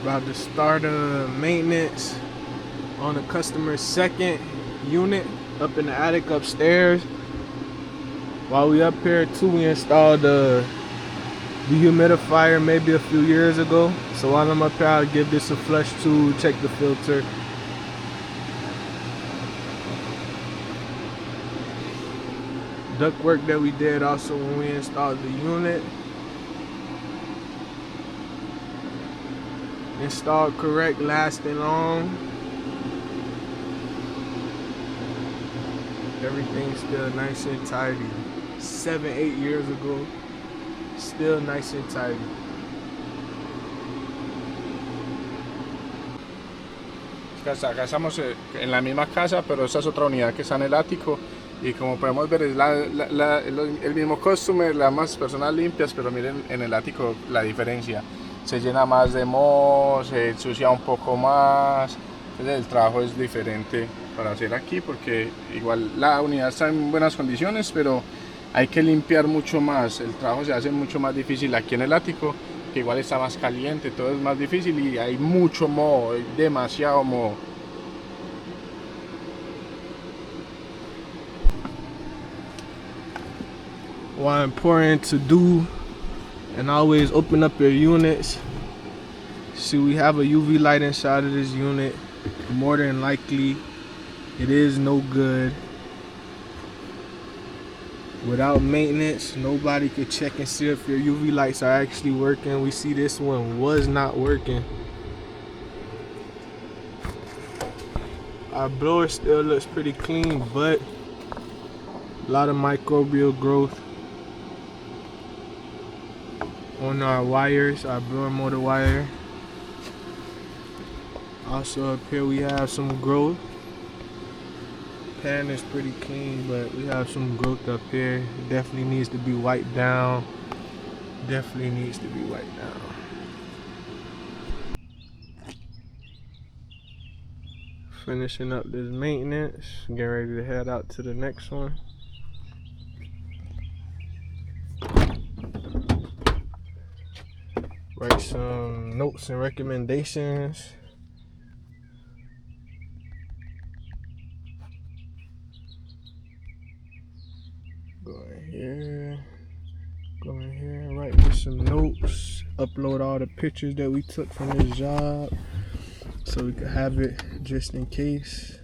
About to start a maintenance on the customer's second unit up in the attic upstairs. While we up here too, we installed a dehumidifier maybe a few years ago. So while I'm up here, I'll give this a flush too, check the filter. Duct work that we did also when we installed the unit. Installed correct, lasting long. Everything's still nice and tidy. 7-8 years ago, still nice and tidy. Acá estamos en la misma casa, pero esta es otra unidad que está en el ático. Y como podemos ver, es el mismo customer, las más personas limpias, pero miren en el ático la diferencia. Se llena más de moho, se ensucia un poco más. Entonces el trabajo es diferente para hacer aquí, porque igual la unidad está en buenas condiciones, pero hay que limpiar mucho más. El trabajo se hace mucho más difícil aquí en el ático, que igual está más caliente, todo es más difícil y hay mucho moho, hay demasiado moho. Why important to do and always open up your units. See, we have a UV light inside of this unit. More than likely, it is no good. Without maintenance, nobody could check and see if your UV lights are actually working. We see this one was not working. Our blower still looks pretty clean, but a lot of microbial growth on our wires, our blower motor wire. Also up here we have some growth. Pan is pretty clean, but we have some growth up here. It definitely needs to be wiped down. Definitely needs to be wiped down. Finishing up this maintenance, getting ready to head out to the next one. Write some notes and recommendations. Go in here, write me some notes, upload all the pictures that we took from this job so we could have it just in case.